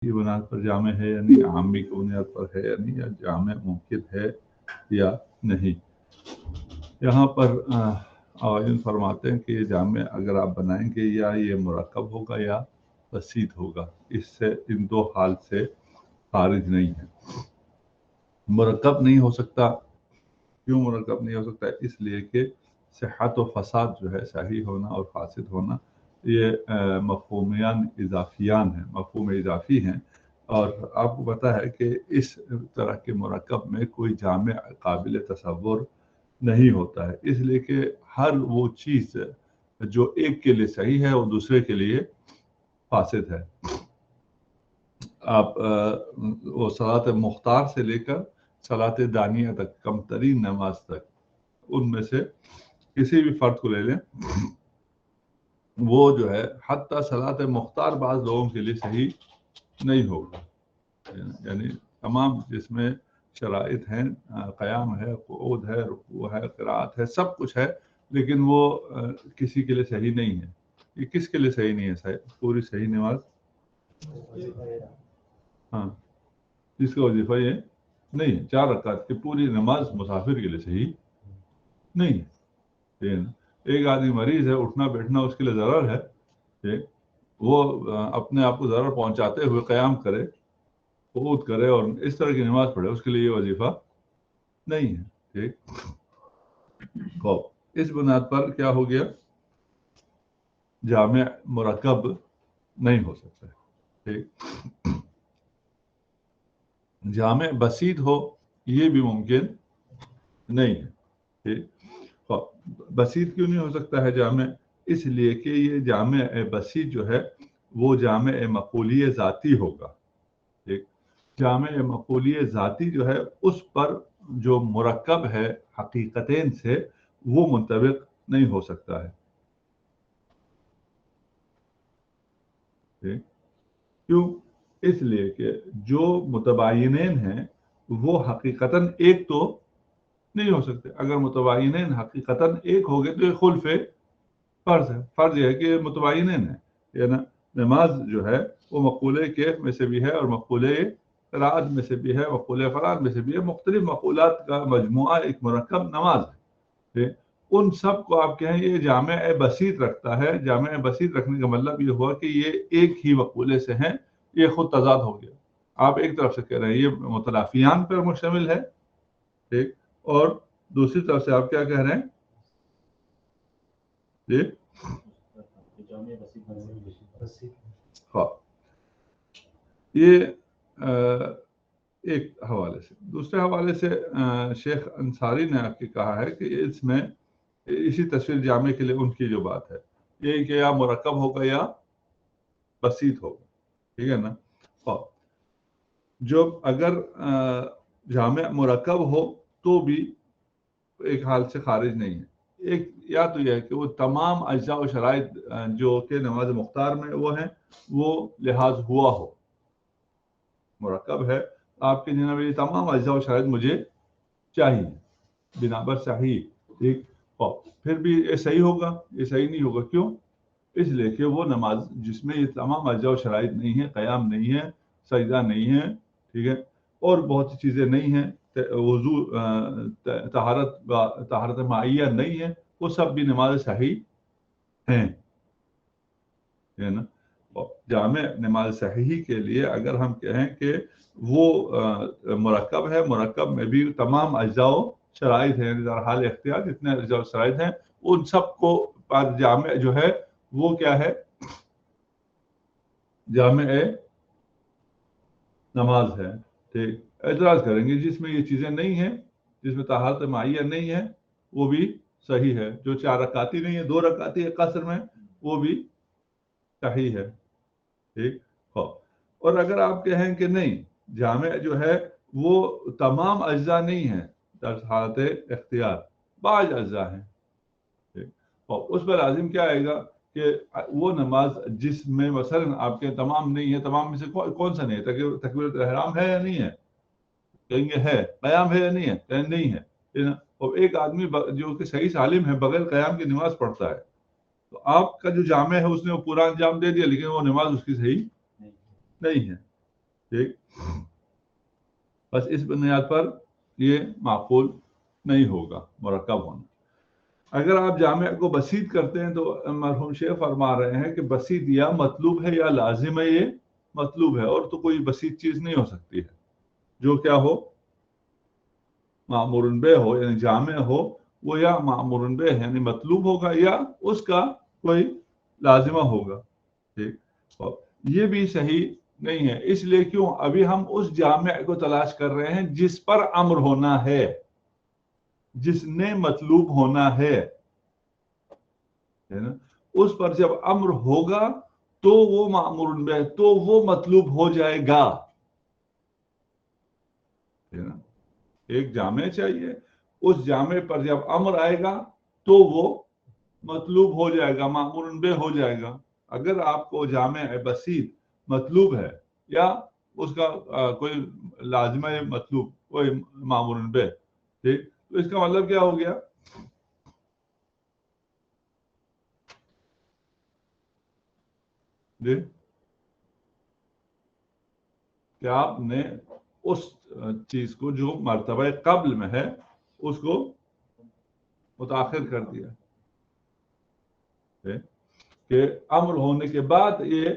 کی بنیاد پر جامع ہے یا نہیں، عامی کی بنیاد پر ہے یا نہیں، یا جامع ممکن ہے یا نہیں۔ یہاں پر آوازین فرماتے ہیں کہ یہ جامع اگر آپ بنائیں گے یا یہ مرکب ہوگا یا بسیط ہوگا، اس سے ان دو حال سے خارج نہیں ہے۔ مرکب نہیں ہو سکتا، کیوں مرکب نہیں ہو سکتا؟ اس لیے کہ صحت و فساد جو ہے، صحیح ہونا اور فاسد ہونا، یہ مفہومیان اضافیان ہیں، مفہوم اضافی ہیں، اور آپ کو پتہ ہے کہ اس طرح کے مرکب میں کوئی جامع قابل تصور نہیں ہوتا ہے، اس لیے کہ ہر وہ چیز جو ایک کے لیے صحیح ہے وہ دوسرے کے لیے فاسد ہے۔ آپ وہ صلاۃ مختار سے لے کر صلاۃ دانیہ تک، کم ترین نماز تک، ان میں سے کسی بھی فرد کو لے لیں، وہ جو ہے حتیٰ صلاۃ مختار بعض لوگوں کے لیے صحیح نہیں ہوگا، یعنی تمام جس میں شرائط ہیں، قیام ہے، قعود ہے، رکوع ہے، قرات ہے، سب کچھ ہے، لیکن وہ کسی کے لیے صحیح نہیں ہے۔ یہ کس کے لیے صحیح نہیں ہے؟ صحیح پوری صحیح نماز، ہاں، جس کا وظیفہ یہ نہیں ہے، 4 رکعت کی پوری نماز مسافر کے لیے صحیح نہیں ہے۔ ایک آدمی مریض ہے، اٹھنا بیٹھنا اس کے لیے ضرر ہے، وہ اپنے آپ کو ضرر پہنچاتے ہوئے قیام کرے، قعود کرے اور اس طرح کی نماز پڑھے، اس کے لیے یہ وظیفہ نہیں ہے، ٹھیک۔ اس بنیاد پر کیا ہو گیا؟ جامع مرکب نہیں ہو سکتا، ٹھیک۔ جامع بسیط ہو یہ بھی ممکن نہیں ہے، ٹھیک۔ بسیط کیوں نہیں ہو سکتا ہے جامع؟ اس لیے کہ یہ جامع بسیط جو ہے وہ جامع مقولی ذاتی ہوگا، ٹھیک۔ جامع مقولی ذاتی جو ہے اس پر جو مرکب ہے حقیقتین سے وہ منطبق نہیں ہو سکتا ہے، ٹھیک۔ کیوں؟ اس لیے کہ جو متباینین ہیں وہ حقیقتاً ایک تو نہیں ہو سکتے۔ اگر متباینین حقیقتاً ایک ہو گئے تو یہ خلف فرض ہے۔ فرض یہ ہے کہ متباینین ہے، یعنی نماز جو ہے وہ مقولے کیف میں سے بھی ہے اور مقولے قرات میں سے بھی ہے، مقولے فراد میں سے بھی ہے، مختلف مقولات کا مجموعہ ایک مرکب نماز ہے۔ ان سب کو آپ کہیں یہ جامع بسیط رکھتا ہے۔ جامع بسیط رکھنے کا مطلب یہ ہوا کہ یہ ایک ہی مقولے سے ہیں، یہ خود تضاد ہو گیا۔ آپ ایک طرف سے کہہ رہے ہیں یہ متلافیان پر مشتمل ہے، ٹھیک، اور دوسری طرف سے آپ کیا کہہ رہے ہیں؟ جی ہاں، یہ ایک حوالے سے۔ دوسرے حوالے سے شیخ انصاری نے آپ کی کہا ہے کہ اس میں اسی تصویر جامع کے لیے ان کی جو بات ہے یہ کہ یا مرکب ہوگا یا بسیط ہوگا، ٹھیک ہے نا۔ جو اگر جامع مرکب ہو تو بھی ایک حال سے خارج نہیں ہے۔ ایک یا تو یہ ہے کہ وہ تمام اجزاء و شرائط جو کہ نماز مختار میں وہ ہیں وہ لحاظ ہوا ہو، مرکب ہے آپ کے جناب یہ تمام اجزاء و شرائط مجھے چاہیے بنا بر صحیح، ٹھیک، پھر بھی یہ صحیح ہوگا؟ یہ صحیح نہیں ہوگا، کیوں؟ اس لیے کہ وہ نماز جس میں یہ تمام اجزاء و شرائط نہیں ہے، قیام نہیں ہے، سجدہ نہیں ہے، ٹھیک ہے، اور بہت سی چیزیں نہیں ہیں، وضو طہارت مائیہ نہیں ہے، وہ سب بھی نماز صحیح ہیں، ہے نا۔ جامع نماز صحیح کے لیے اگر ہم کہیں کہ وہ مرکب ہے، مرکب میں بھی تمام اجزاء و شرائط ہیں، در حال اختیار جتنے اجزاء و شرائط ہیں ان سب کو جامع جو ہے وہ کیا ہے؟ جامع نماز ہے، ٹھیک۔ اعتراض کریں گے جس میں یہ چیزیں نہیں ہیں، جس میں طہارت مائیہ نہیں ہے وہ بھی صحیح ہے، جو 4 رکعتی نہیں ہے 2 رکعتی ہے قصر میں وہ بھی صحیح ہے، ٹھیک۔ اور اگر آپ کہیں کہ نہیں جامع جو ہے وہ تمام اجزاء نہیں ہیں، در حالت اختیار بعض اجزاء ہیں، ٹھیک، اور اس پر لازم کیا آئے گا کہ وہ نماز جس میں مثلا آپ کے تمام نہیں ہے، تمام میں سے کون سا نہیں ہے؟ تکبیرۃ الاحرام ہے یا نہیں ہے؟ کہیں گے ہے۔ قیام ہے یا نہیں ہے؟ کہیں نہیں ہے۔ اور ایک آدمی جو کہ صحیح سالم ہے بغیر قیام کی نماز پڑھتا ہے تو آپ کا جو جامع ہے اس نے وہ پورا انجام دے دیا لیکن وہ نماز اس کی صحیح نہیں ہے، ٹھیک، بس اس بنیاد پر یہ معقول نہیں ہوگا مرکب ہونا۔ اگر آپ جامع کو بسیط کرتے ہیں تو مرحوم شیخ فرما رہے ہیں کہ بسیط یا مطلوب ہے یا لازم ہے، یہ مطلوب ہے، اور تو کوئی بسیط چیز نہیں ہو سکتی ہے جو کیا ہو، معمول بہ ہو، یعنی جامع ہو، وہ یا معمول بہ یعنی مطلوب ہوگا یا اس کا کوئی لازمہ ہوگا۔ ٹھیک، اور یہ بھی صحیح نہیں ہے، اس لیے کیوں، ابھی ہم اس جامع کو تلاش کر رہے ہیں جس پر امر ہونا ہے، جس نے مطلوب ہونا ہے نا، اس پر جب امر ہوگا تو وہ معمول بہ، تو وہ مطلوب ہو جائے گا، ہے نا۔ ایک جامع چاہیے، اس جامع پر جب امر آئے گا تو وہ مطلوب ہو جائے گا، معمول بہ ہو جائے گا۔ اگر آپ کو جامع بسیط مطلوب ہے یا اس کا کوئی لازمہ مطلوب، کوئی معمول بہ، ٹھیک، تو اس کا مطلب کیا ہو گیا، جی، کہ آپ نے اس چیز کو جو مرتبہ قبل میں ہے اس کو متاخر کر دیا، کہ امر ہونے کے بعد یہ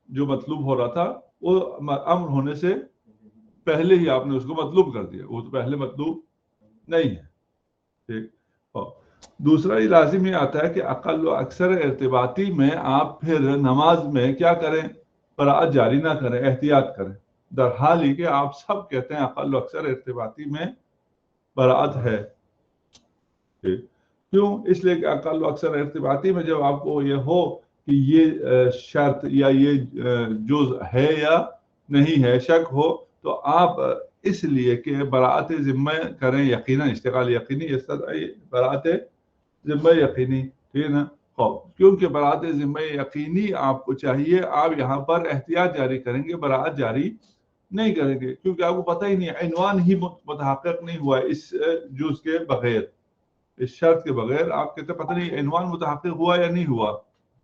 جو مطلوب ہو رہا تھا وہ امر ہونے سے پہلے ہی آپ نے اس کو مطلوب کر دیا، وہ تو پہلے مطلوب نہیں ہے۔ ٹھیک، دوسرا یہ لازم یہ آتا ہے کہ اقل و اکثر ارتباطی میں آپ پھر نماز میں کیا کریں، قراءت جاری نہ کریں، احتیاط کریں، در حال ہی کہ آپ سب کہتے ہیں اقل و اکثر ارتباطی میں براعت ہے۔ کیوں، اس لیے کہ اقل و اکثر ارتباطی میں جب آپ کو یہ ہو کہ یہ شرط یا یہ جز ہے یا نہیں ہے، شک ہو، تو آپ اس لیے کہ براعت ذمہ کریں، یقیناً اشتغال یقینی براعت ذمہ یقینی، ٹھیک ہے نا، کیونکہ براعت ذمہ یقینی آپ کو چاہیے، آپ یہاں پر احتیاط جاری کریں گے، براعت جاری نہیں کریں گے، کیونکہ آپ کو پتہ ہی نہیں، عنوان ہی متحقق نہیں ہوا اس جز کے بغیر، اس شرط کے بغیر آپ کہتے پتہ نہیں عنوان متحقق ہوا یا نہیں ہوا،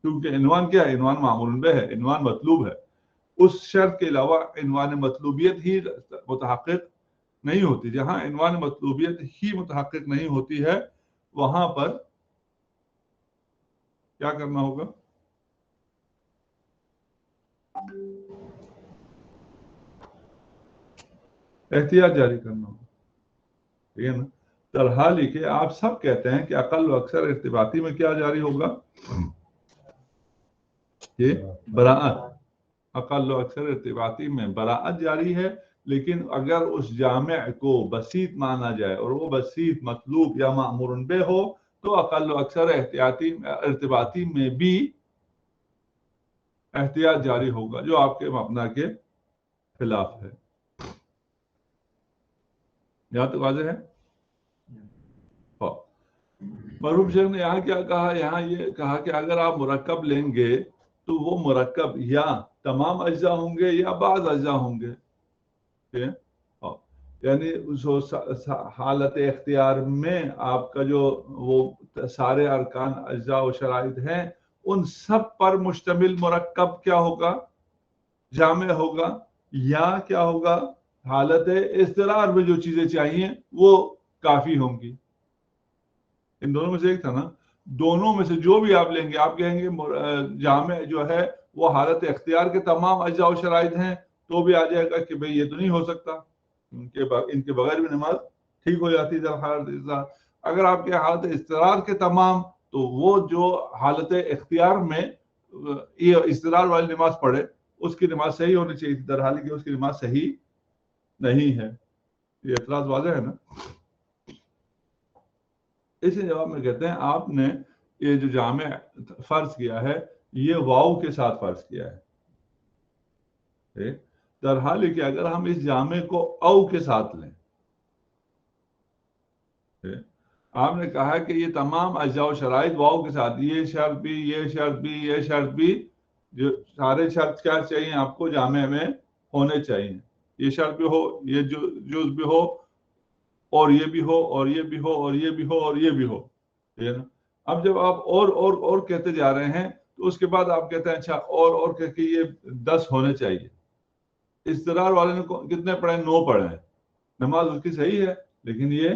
کیونکہ عنوان کیا ہے، عنوان معمول بہ ہے، عنوان مطلوب ہے، اس شرط کے علاوہ عنوان مطلوبیت ہی متحقق نہیں ہوتی۔ جہاں عنوان مطلوبیت ہی متحقق نہیں ہوتی ہے وہاں پر کیا کرنا ہوگا، احتیاط جاری کرنا ہوگا، ٹھیک ہے نا۔ در حال ہی کہ آپ سب کہتے ہیں کہ اقل و اکثر ارتباطی میں کیا جاری ہوگا، یہ براعت، اقل و اکثر ارتباطی میں براعت جاری ہے، لیکن اگر اس جامع کو بسیط مانا جائے اور وہ بسیط مطلوب یا معمول بہ ہو تو اقل و اکثر ارتباطی میں بھی احتیاط جاری ہوگا، جو آپ کے مبنا کے خلاف ہے۔ یہاں تک واضح ہے؟ مرحوم شیخ نے یہاں کیا کہا، یہاں یہ کہا کہ اگر آپ مرکب لیں گے تو وہ مرکب یا تمام اجزاء ہوں گے یا بعض اجزاء ہوں گے، یعنی حالت اختیار میں آپ کا جو وہ سارے ارکان اجزاء و شرائط ہیں ان سب پر مشتمل مرکب کیا ہوگا، جامع ہوگا، یا کیا ہوگا، حالت اضطرار میں جو چیزیں چاہیے وہ کافی ہوں گی۔ ان دونوں میں سے ایک تھا نا، دونوں میں سے جو بھی آپ لیں گے، آپ کہیں گے جامع جو ہے وہ حالت اختیار کے تمام اجزاء و شرائط ہیں تو بھی آ جائے گا کہ بھئی یہ تو نہیں ہو سکتا، ان کے بغیر بھی نماز ٹھیک ہو جاتی ہے حالت اضطرار۔ اگر آپ کے حالت اضطرار کے تمام، تو وہ جو حالت اختیار میں یہ اضطرار والی نماز پڑھے اس کی نماز صحیح ہونی چاہیے، در حال کہ اس کی نماز صحیح نہیں ہے۔ یہ اعتراض واضح ہے نا۔ اسی جواب میں کہتے ہیں آپ نے یہ جو جامع فرض کیا ہے یہ واو کے ساتھ فرض کیا ہے، در حال کہ اگر ہم اس جامع کو او کے ساتھ لیں، آپ نے کہا کہ یہ تمام اجزاء و شرائط واو کے ساتھ، یہ شرط بھی، یہ شرط بھی، یہ شرط بھی، جو سارے شرط کیا چاہیے آپ کو جامع میں ہونے چاہیے، یہ شرط بھی ہو، یہ جز بھی ہو، اور یہ بھی ہو، اور یہ بھی ہو، اور یہ بھی ہو، اور یہ بھی ہو، ٹھیک ہے نا۔ اب جب آپ اور کہتے جا رہے ہیں تو اس کے بعد آپ کہتے ہیں اچھا اور کہہ کے یہ 10 ہونے چاہیے، اضطرار والے نے کتنے پڑھے؟ 9 پڑھے ہیں، نماز اس کی صحیح ہے، لیکن یہ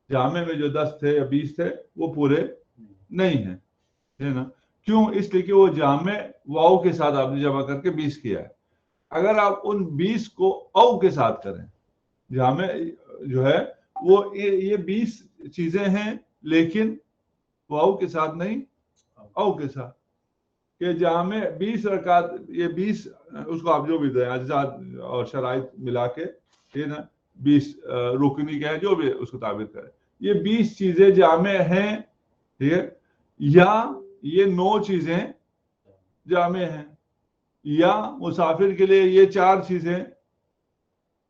جامع میں جو 10 تھے یا 20 تھے وہ پورے نہیں ہیں، ہے نا؟ کیوں؟ اس لیے کہ وہ جامع واؤ کے ساتھ آپ نے جمع کر کے 20 کیا ہے۔ اگر آپ ان 20 کو او کے ساتھ کریں، جامع جو ہے وہ یہ 20 چیزیں ہیں لیکن واؤ کے ساتھ نہیں، او کے ساتھ، کہ جامع 20 رکعت، یہ 20 اس کو آپ جو بھی دیں اجزاء اور شرائط ملا کے، یہ نا 20 رکنی کا ہے، جو بھی اس کو تعبیر کرے، یہ 20 چیزیں جامع ہیں، ٹھیک ہے؟ یا یہ 9 چیزیں جامع ہیں، یا مسافر کے لیے یہ 4 چیزیں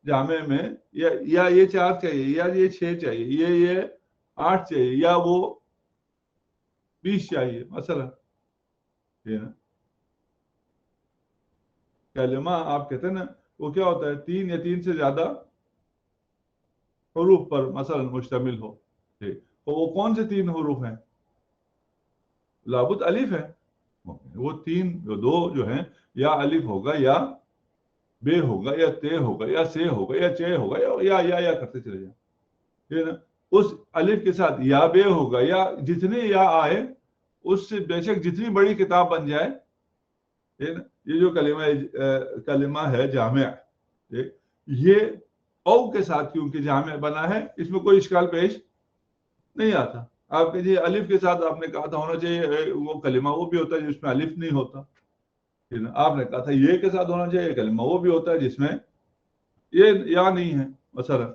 جامع میں، یا یہ 4 چاہیے، یا یہ 6 چاہیے، یہ 8 چاہیے، یا وہ 20 چاہیے مثلا، کلمہ آپ کہتے ہیں نا وہ کیا ہوتا ہے؟ 3 یا 3 سے زیادہ حروف پر مثلا مشتمل ہو، تو وہ کون سے 3 حروف ہیں؟ لابد الف ہے، وہ 3 جو 2 جو ہیں، یا الف ہوگا یا بے ہوگا یا تے ہوگا یا سے ہوگا یا چے ہوگا یا کرتے چلے جائیں، اس الف کے ساتھ یا بے ہوگا، یا جتنے یا آئے اس سے بے شک جتنی بڑی کتاب بن جائے، یہ جو کلمہ ہے جامع، یہ او کے ساتھ کیونکہ جامع بنا ہے، اس میں کوئی اشکال پیش نہیں آتا۔ آپ کے الف کے ساتھ آپ نے کہا تھا ہونا چاہیے وہ کلمہ، وہ بھی ہوتا ہے جس میں الف نہیں ہوتا، آپ نے کہا تھا یہ کے ساتھ ہونا چاہیے کلمہ، وہ بھی ہوتا ہے جس میں یہ یا نہیں ہے مثلا۔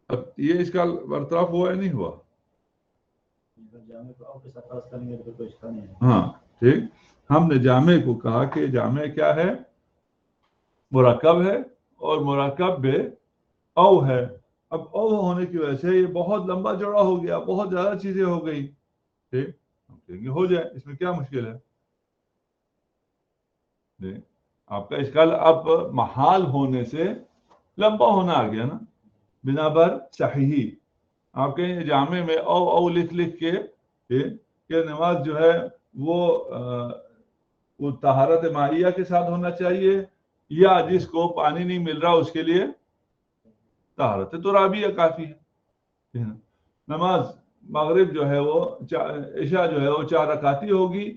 اب یہ اشکال برطرف ہوا ہے نہیں ہوا؟ ہاں ٹھیک، ہم نے جامع کو کہا کہ جامع کیا ہے؟ مرکب ہے، اور مرکب بے او ہے۔ اب او ہونے کی وجہ سے یہ بہت لمبا چوڑا ہو گیا، بہت زیادہ چیزیں ہو گئی، ٹھیک، ہم کہیں گے ہو جائے، اس میں کیا مشکل ہے؟ آپ کا اشکال اب محال ہونے سے لمبا ہونا آ گیا نا، بنا بر صحیح آپ کہیں جامع میں او لکھ کے کہ نماز جو ہے وہ طہارت مائیہ کے ساتھ ہونا چاہیے، یا جس کو پانی نہیں مل رہا اس کے لیے طہارت ترابیہ کافی ہے۔ نماز مغرب جو ہے وہ عشاء جو ہے وہ 4 رکعتی ہوگی،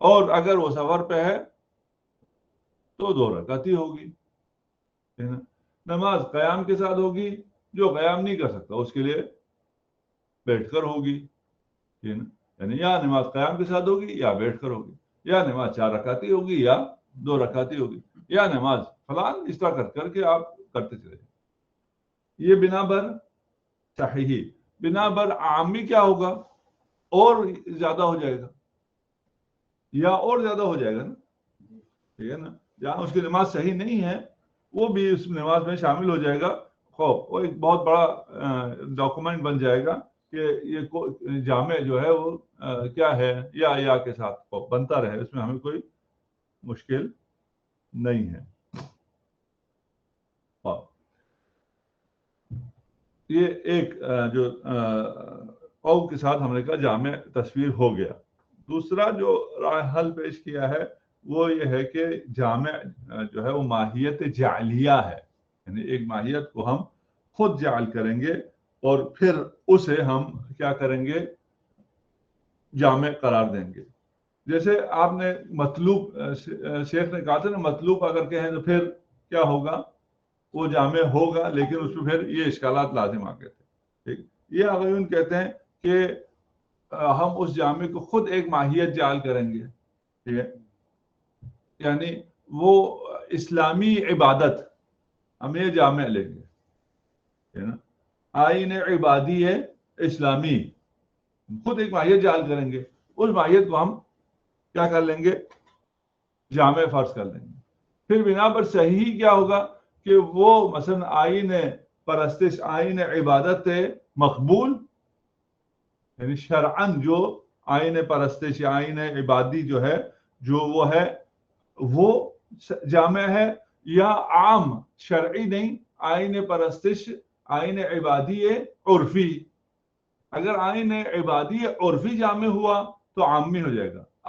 اور اگر وہ سفر پہ ہے تو 2 رکعتی ہوگی، نماز قیام کے ساتھ ہوگی، جو قیام نہیں کر سکتا اس کے لیے بیٹھ کر ہوگی، یعنی یا نماز قیام کے ساتھ ہوگی یا بیٹھ کر ہوگی، یا نماز 4 رکعتی ہوگی یا 2 رکعتی ہوگی، یا نماز فلان اس طرح کر کے آپ کرتے چلے جائیں۔ یہ بنا بر صحیح، بنا بر عامی کیا ہوگا؟ اور زیادہ ہو جائے گا، یا اور زیادہ ہو جائے گا نا، ٹھیک ہے نا؟ جہاں اس کی نماز صحیح نہیں ہے وہ بھی اس نماز میں شامل ہو جائے گا، وہ ایک بہت بڑا ڈاکومنٹ بن جائے گا کہ یہ جامع جو ہے وہ کیا ہے، یا کے ساتھ بنتا رہے، اس میں ہمیں کوئی مشکل نہیں ہے۔ یہ ایک جو او کے ساتھ ہم نے کہا جامع تصویر ہو گیا۔ دوسرا جو رائے حل پیش کیا ہے وہ یہ ہے کہ جامع جو ہے وہ ماہیت جعلیہ ہے، یعنی ایک ماہیت کو ہم خود جعل کریں گے اور پھر اسے ہم کیا کریں گے؟ جامع قرار دیں گے۔ جیسے آپ نے مطلوب، شیخ نے کہا تھا نا مطلوب اگر کہیں تو پھر کیا ہوگا؟ وہ جامع ہوگا، لیکن اس میں پھر یہ اشکالات لازم آ گئے تھے، ٹھیک۔ یہ اغیون کہتے ہیں کہ ہم اس جامع کو خود ایک ماہیت جعل کریں گے، ٹھیک ہے، یعنی وہ اسلامی عبادت ہم یہ جامع لیں گے، آئین عبادی ہے اسلامی، خود ایک ماہیت جعل کریں گے، اس ماہیت کو ہم کیا کر لیں گے؟ جامع فرض کر لیں گے۔ پھر بنا پر صحیح کیا ہوگا کہ وہ مثلا آئین پرستش، آئین عبادت مقبول، یعنی شرعن جو آئین پرستش یا آئین عبادی جو ہے جو وہ ہے وہ جامع ہے، یا عام شرعی نہیں، آئین پرستش آئین عبادی عرفی، اگر آئین عبادی عرفی جامع ہوا تو عامی ہو جائے گا،